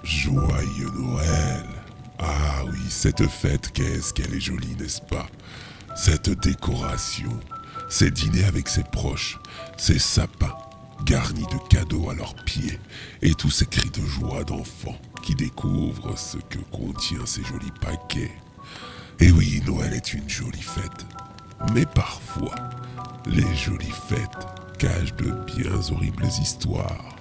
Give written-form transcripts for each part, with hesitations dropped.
Joyeux Noël! Ah oui, cette fête, qu'est-ce qu'elle est jolie, n'est-ce pas? Cette décoration, ces dîners avec ses proches, ces sapins garnis de cadeaux à leurs pieds et tous ces cris de joie d'enfants qui découvrent ce que contient ces jolis paquets. Et oui, Noël est une jolie fête, mais parfois, les jolies fêtes cachent de bien horribles histoires.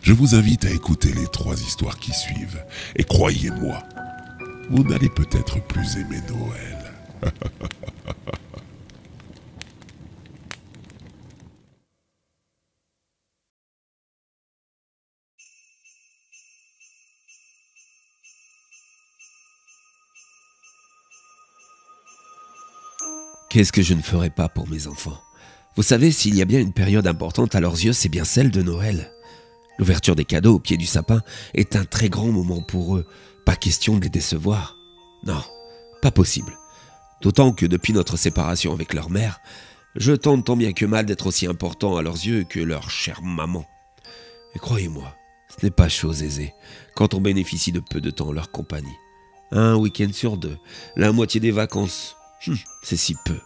Je vous invite à écouter les 3 histoires qui suivent, et croyez-moi, vous n'allez peut-être plus aimer Noël. Qu'est-ce que je ne ferais pas pour mes enfants? Vous savez, s'il y a bien une période importante à leurs yeux, c'est bien celle de Noël. L'ouverture des cadeaux au pied du sapin est un très grand moment pour eux. Pas question de les décevoir. Non, pas possible. D'autant que depuis notre séparation avec leur mère, je tente tant bien que mal d'être aussi important à leurs yeux que leur chère maman. Et croyez-moi, ce n'est pas chose aisée quand on bénéficie de peu de temps en leur compagnie. Un week-end sur 2, la moitié des vacances, c'est si peu.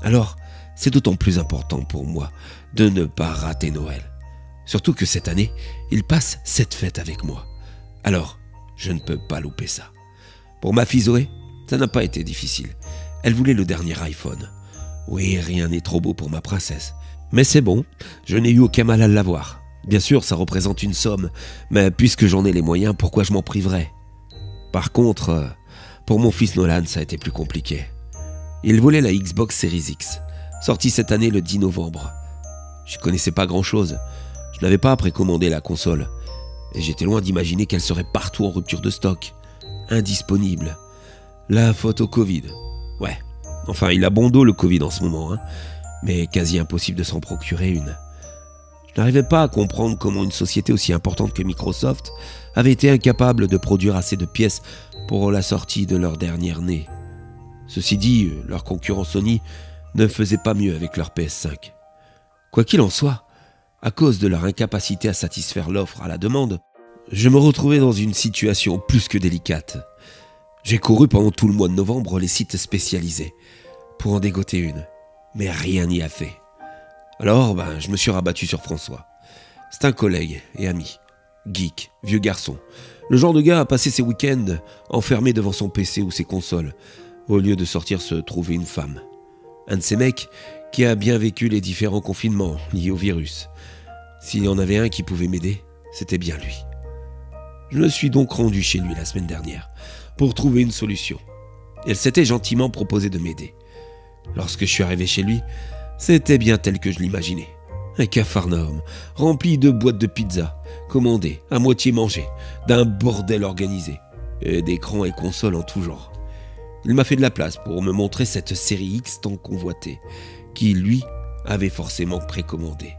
Alors, c'est d'autant plus important pour moi de ne pas rater Noël. Surtout que cette année, ils passent cette fête avec moi. Alors, je ne peux pas louper ça. Pour ma fille Zoé, ça n'a pas été difficile. Elle voulait le dernier iPhone. Oui, rien n'est trop beau pour ma princesse. Mais c'est bon, je n'ai eu aucun mal à l'avoir. Bien sûr, ça représente une somme, mais puisque j'en ai les moyens, pourquoi je m'en priverais? Par contre, pour mon fils Nolan, ça a été plus compliqué. Il voulait la Xbox Series X, sortie cette année le 10 novembre. Je connaissais pas grand-chose. Je n'avais pas précommandé la console. Et j'étais loin d'imaginer qu'elle serait partout en rupture de stock. Indisponible. La faute au Covid. Ouais. Enfin, il a bon dos le Covid en ce moment, hein. Mais quasi impossible de s'en procurer une. Je n'arrivais pas à comprendre comment une société aussi importante que Microsoft avait été incapable de produire assez de pièces pour la sortie de leur dernière née. Ceci dit, leur concurrent Sony ne faisait pas mieux avec leur PS5. Quoi qu'il en soit, à cause de leur incapacité à satisfaire l'offre à la demande, je me retrouvais dans une situation plus que délicate. J'ai couru pendant tout le mois de novembre les sites spécialisés pour en dégoter une, mais rien n'y a fait. Alors, je me suis rabattu sur François. C'est un collègue et ami, geek, vieux garçon. Le genre de gars à passer ses week-ends enfermé devant son PC ou ses consoles, au lieu de sortir se trouver une femme. Un de ces mecs qui a bien vécu les différents confinements liés au virus. S'il y en avait un qui pouvait m'aider, c'était bien lui. Je me suis donc rendu chez lui la semaine dernière pour trouver une solution. Elle s'était gentiment proposé de m'aider. Lorsque je suis arrivé chez lui, c'était bien tel que je l'imaginais. Un capharnaüm rempli de boîtes de pizza, commandées, à moitié mangées, d'un bordel organisé, et d'écrans et consoles en tout genre. Il m'a fait de la place pour me montrer cette série X tant convoitée, qui, lui, avait forcément précommandé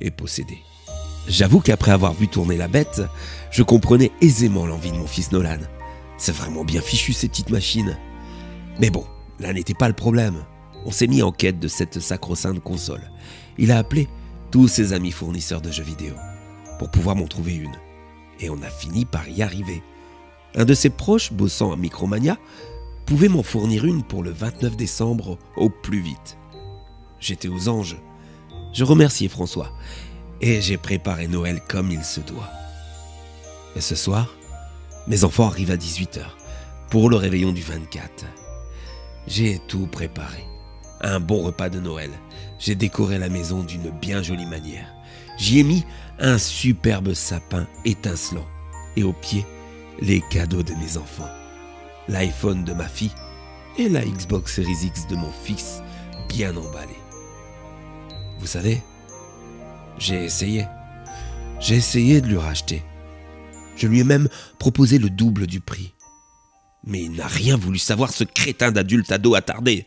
et possédé. J'avoue qu'après avoir vu tourner la bête, je comprenais aisément l'envie de mon fils Nolan. C'est vraiment bien fichu ces petites machines. Mais bon, là n'était pas le problème. On s'est mis en quête de cette sacro-sainte console. Il a appelé tous ses amis fournisseurs de jeux vidéo pour pouvoir m'en trouver une. Et on a fini par y arriver. Un de ses proches, bossant à Micromania, pouvait m'en fournir une pour le 29 décembre au plus vite. J'étais aux anges. Je remerciais François et j'ai préparé Noël comme il se doit. Et ce soir, mes enfants arrivent à 18h pour le réveillon du 24. J'ai tout préparé. Un bon repas de Noël. J'ai décoré la maison d'une bien jolie manière. J'y ai mis un superbe sapin étincelant et au pied, les cadeaux de mes enfants. L'iPhone de ma fille et la Xbox Series X de mon fils bien emballés. Vous savez, j'ai essayé de lui racheter. Je lui ai même proposé le double du prix. Mais il n'a rien voulu savoir, ce crétin d'adulte ado attardé.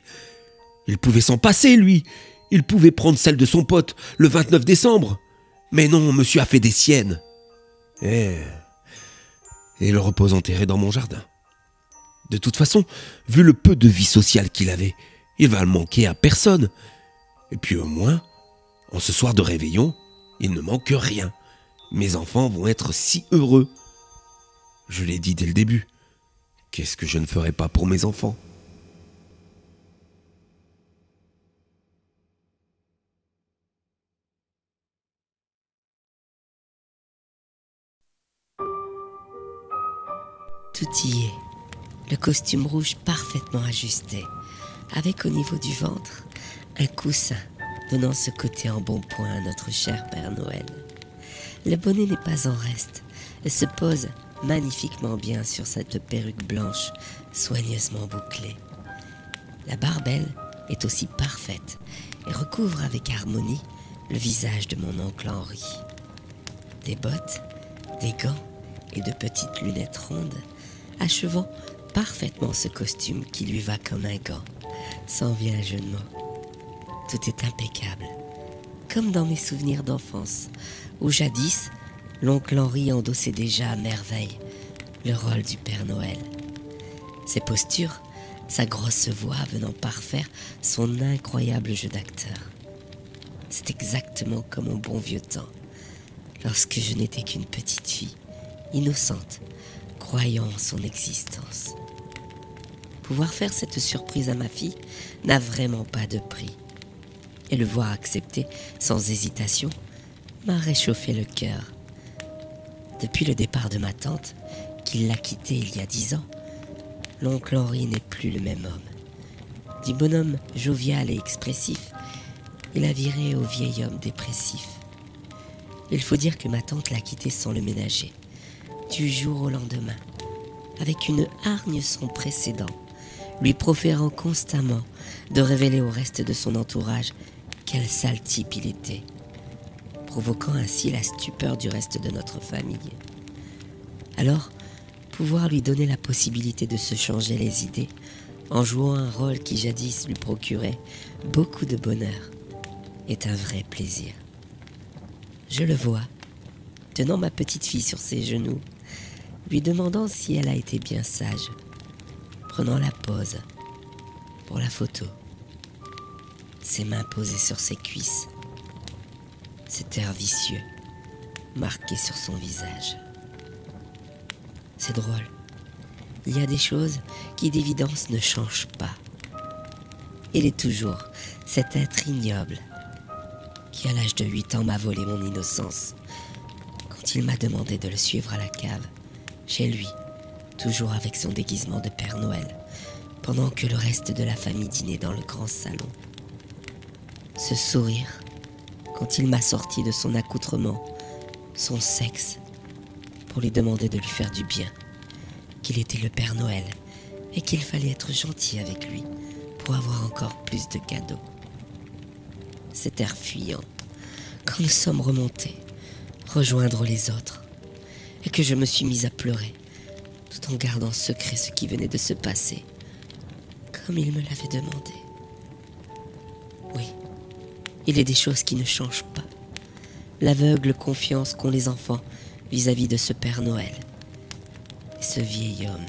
Il pouvait s'en passer, lui. Il pouvait prendre celle de son pote le 29 décembre. Mais non, monsieur a fait des siennes. Et il repose enterré dans mon jardin. De toute façon, vu le peu de vie sociale qu'il avait, il va le manquer à personne. Et puis au moins, en ce soir de réveillon, il ne manque rien. Mes enfants vont être si heureux. Je l'ai dit dès le début. Qu'est-ce que je ne ferais pas pour mes enfants ? Tout y est. Le costume rouge parfaitement ajusté, avec au niveau du ventre un coussin donnant ce côté embonpoint à notre cher Père Noël. Le bonnet n'est pas en reste et se pose magnifiquement bien sur cette perruque blanche soigneusement bouclée. La barbelle est aussi parfaite et recouvre avec harmonie le visage de mon oncle Henri. Des bottes, des gants et de petites lunettes rondes achevant parfaitement ce costume qui lui va comme un gant, sans vilain jeu de mots. Tout est impeccable, comme dans mes souvenirs d'enfance, où jadis, l'oncle Henri endossait déjà à merveille le rôle du Père Noël. Ses postures, sa grosse voix venant parfaire son incroyable jeu d'acteur. C'est exactement comme au bon vieux temps, lorsque je n'étais qu'une petite fille, innocente, croyant en son existence. Pouvoir faire cette surprise à ma fille n'a vraiment pas de prix. Et le voir accepter sans hésitation m'a réchauffé le cœur. Depuis le départ de ma tante, qui l'a quitté il y a 10 ans, l'oncle Henri n'est plus le même homme. Du bonhomme jovial et expressif, il a viré au vieil homme dépressif. Il faut dire que ma tante l'a quitté sans le ménager, du jour au lendemain, avec une hargne sans précédent, lui proférant constamment de révéler au reste de son entourage quel sale type il était, provoquant ainsi la stupeur du reste de notre famille. Alors, pouvoir lui donner la possibilité de se changer les idées en jouant un rôle qui jadis lui procurait beaucoup de bonheur est un vrai plaisir. Je le vois, tenant ma petite fille sur ses genoux, lui demandant si elle a été bien sage, prenant la pose pour la photo, ses mains posées sur ses cuisses, cet air vicieux marqué sur son visage. C'est drôle, il y a des choses qui d'évidence ne changent pas. Il est toujours cet être ignoble qui à l'âge de 8 ans m'a volé mon innocence quand il m'a demandé de le suivre à la cave, chez lui, toujours avec son déguisement de Père Noël, pendant que le reste de la famille dînait dans le grand salon. Ce sourire, quand il m'a sorti de son accoutrement, son sexe, pour lui demander de lui faire du bien, qu'il était le Père Noël et qu'il fallait être gentil avec lui pour avoir encore plus de cadeaux. Cet air fuyant, quand nous sommes remontés, rejoindre les autres, et que je me suis mise à pleurer, tout en gardant secret ce qui venait de se passer, comme il me l'avait demandé. Oui, il est des choses qui ne changent pas. L'aveugle confiance qu'ont les enfants vis-à-vis de ce Père Noël. Et ce vieil homme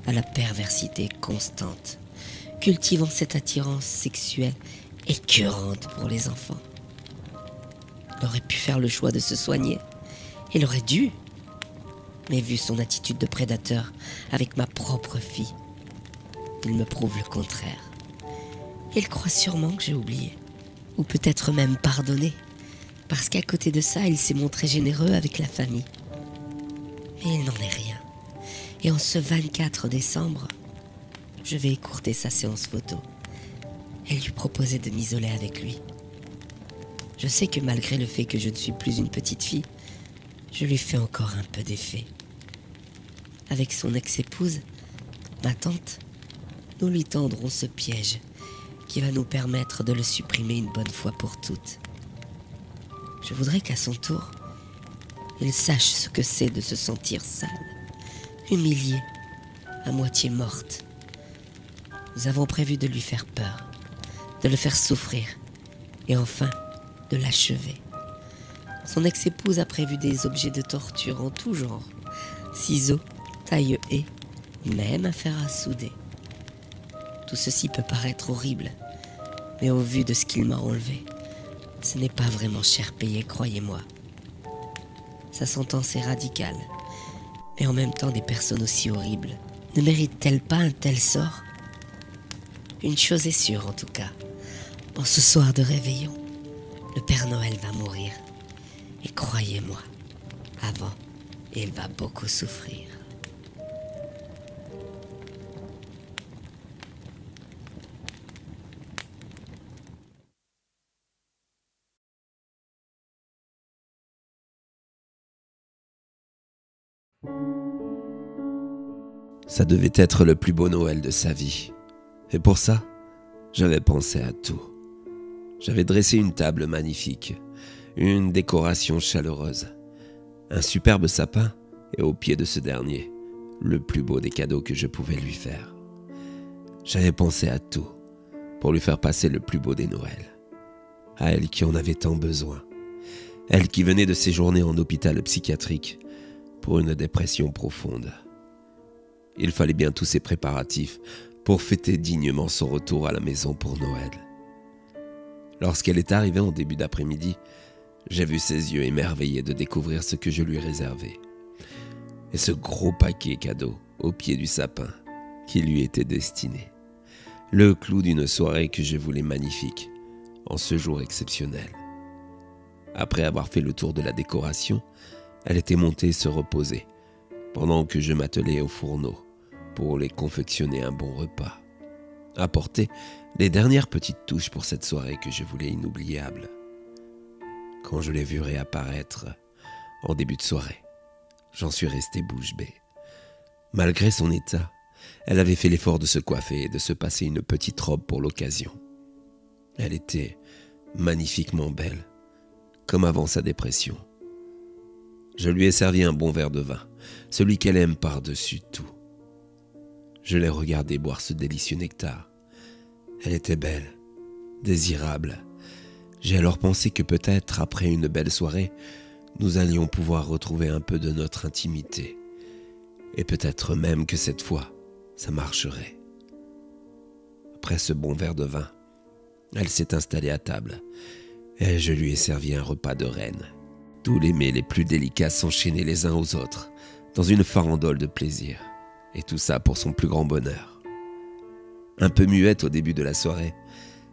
à la perversité constante, cultivant cette attirance sexuelle écœurante pour les enfants. Il aurait pu faire le choix de se soigner. Il aurait dû. Mais vu son attitude de prédateur avec ma propre fille, il me prouve le contraire. Il croit sûrement que j'ai oublié, ou peut-être même pardonné, parce qu'à côté de ça, il s'est montré généreux avec la famille. Mais il n'en est rien. Et en ce 24 décembre, je vais écourter sa séance photo et lui proposer de m'isoler avec lui. Je sais que malgré le fait que je ne suis plus une petite fille, je lui fais encore un peu d'effet. Avec son ex-épouse, ma tante, nous lui tendrons ce piège qui va nous permettre de le supprimer une bonne fois pour toutes. Je voudrais qu'à son tour, il sache ce que c'est de se sentir sale, humiliée, à moitié morte. Nous avons prévu de lui faire peur, de le faire souffrir et enfin de l'achever. Son ex-épouse a prévu des objets de torture en tout genre, ciseaux, taille-haie, même un fer à souder. Tout ceci peut paraître horrible, mais au vu de ce qu'il m'a enlevé, ce n'est pas vraiment cher payé, croyez-moi. Sa sentence est radicale, Mais en même temps, des personnes aussi horribles ne méritent-elles pas un tel sort? Une chose est sûre en tout cas. En ce soir de réveillon, le Père Noël va mourir. Et croyez-moi, avant, il va beaucoup souffrir. Ça devait être le plus beau Noël de sa vie. Et pour ça, j'avais pensé à tout. J'avais dressé une table magnifique, une décoration chaleureuse, un superbe sapin et au pied de ce dernier, le plus beau des cadeaux que je pouvais lui faire. J'avais pensé à tout pour lui faire passer le plus beau des Noëls. À elle qui en avait tant besoin. Elle qui venait de séjourner en hôpital psychiatrique pour une dépression profonde. Il fallait bien tous ces préparatifs pour fêter dignement son retour à la maison pour Noël. Lorsqu'elle est arrivée en début d'après-midi, j'ai vu ses yeux émerveillés de découvrir ce que je lui réservais. Et ce gros paquet cadeau au pied du sapin qui lui était destiné. Le clou d'une soirée que je voulais magnifique en ce jour exceptionnel. Après avoir fait le tour de la décoration, elle était montée se reposer pendant que je m'attelais au fourneau pour les confectionner un bon repas. Apporter les dernières petites touches pour cette soirée que je voulais inoubliable. Quand je l'ai vue réapparaître en début de soirée, j'en suis resté bouche bée. Malgré son état, elle avait fait l'effort de se coiffer et de se passer une petite robe pour l'occasion. Elle était magnifiquement belle, comme avant sa dépression. Je lui ai servi un bon verre de vin, celui qu'elle aime par-dessus tout. Je l'ai regardée boire ce délicieux nectar. Elle était belle, désirable. J'ai alors pensé que peut-être, après une belle soirée, nous allions pouvoir retrouver un peu de notre intimité. Et peut-être même que cette fois, ça marcherait. Après ce bon verre de vin, elle s'est installée à table et je lui ai servi un repas de reine. Tous les mets les plus délicats s'enchaînaient les uns aux autres dans une farandole de plaisir. Et tout ça pour son plus grand bonheur. Un peu muette au début de la soirée,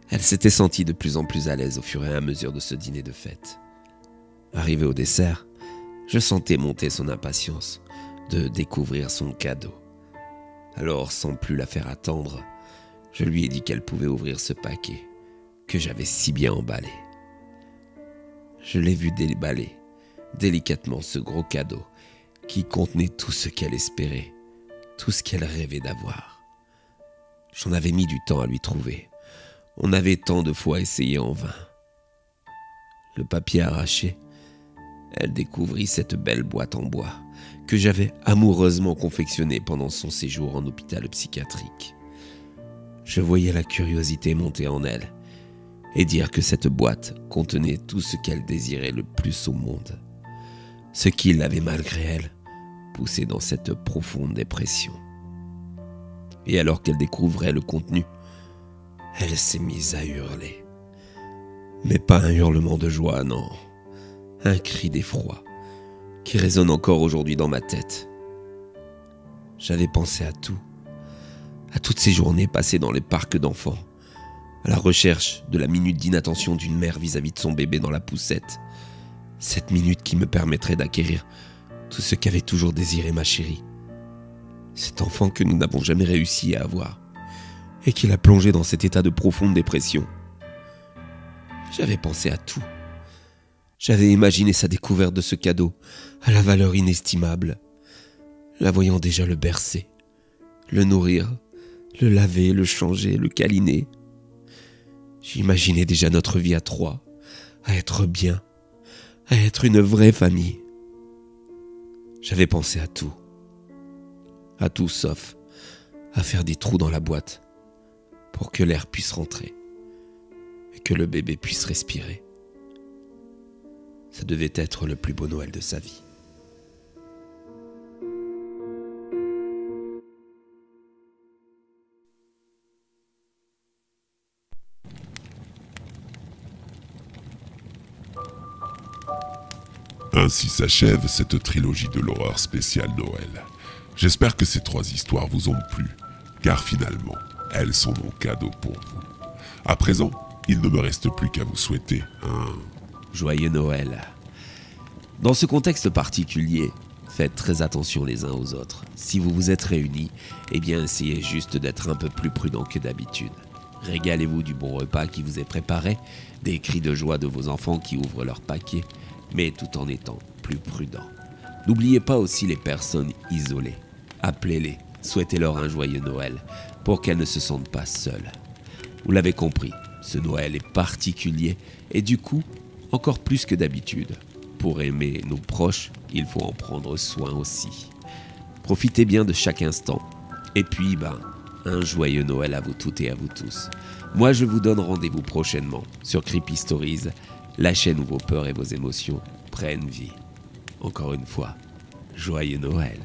elle s'était sentie de plus en plus à l'aise au fur et à mesure de ce dîner de fête. Arrivé au dessert, je sentais monter son impatience de découvrir son cadeau. Alors, sans plus la faire attendre, je lui ai dit qu'elle pouvait ouvrir ce paquet que j'avais si bien emballé. Je l'ai vu déballer délicatement ce gros cadeau qui contenait tout ce qu'elle espérait, tout ce qu'elle rêvait d'avoir. J'en avais mis du temps à lui trouver. On avait tant de fois essayé en vain. Le papier arraché, elle découvrit cette belle boîte en bois que j'avais amoureusement confectionnée pendant son séjour en hôpital psychiatrique. Je voyais la curiosité monter en elle et dire que cette boîte contenait tout ce qu'elle désirait le plus au monde, ce qui l'avait malgré elle poussée dans cette profonde dépression. Et alors qu'elle découvrait le contenu, elle s'est mise à hurler. Mais pas un hurlement de joie, non. Un cri d'effroi qui résonne encore aujourd'hui dans ma tête. J'avais pensé à tout, à toutes ces journées passées dans les parcs d'enfants, à la recherche de la minute d'inattention d'une mère vis-à-vis de son bébé dans la poussette. Cette minute qui me permettrait d'acquérir tout ce qu'avait toujours désiré ma chérie. Cet enfant que nous n'avons jamais réussi à avoir et qui l'a plongé dans cet état de profonde dépression. J'avais pensé à tout. J'avais imaginé sa découverte de ce cadeau à la valeur inestimable, la voyant déjà le bercer, le nourrir, le laver, le changer, le câliner. J'imaginais déjà notre vie à trois, à être bien, à être une vraie famille. J'avais pensé à tout sauf à faire des trous dans la boîte pour que l'air puisse rentrer et que le bébé puisse respirer. Ça devait être le plus beau Noël de sa vie. Ainsi s'achève cette trilogie de l'horreur spéciale Noël. J'espère que ces 3 histoires vous ont plu, car finalement, elles sont mon cadeau pour vous. À présent, il ne me reste plus qu'à vous souhaiter un Joyeux Noël. Dans ce contexte particulier, faites très attention les uns aux autres. Si vous vous êtes réunis, eh bien essayez juste d'être un peu plus prudent que d'habitude. Régalez-vous du bon repas qui vous est préparé, des cris de joie de vos enfants qui ouvrent leur paquet, mais tout en étant plus prudent. N'oubliez pas aussi les personnes isolées. Appelez-les, souhaitez-leur un joyeux Noël pour qu'elles ne se sentent pas seules. Vous l'avez compris, ce Noël est particulier et du coup, encore plus que d'habitude. Pour aimer nos proches, il faut en prendre soin aussi. Profitez bien de chaque instant. Et puis, un joyeux Noël à vous toutes et à vous tous. Moi, je vous donne rendez-vous prochainement sur Creepy Stories, la chaîne où vos peurs et vos émotions prennent vie. Encore une fois, joyeux Noël.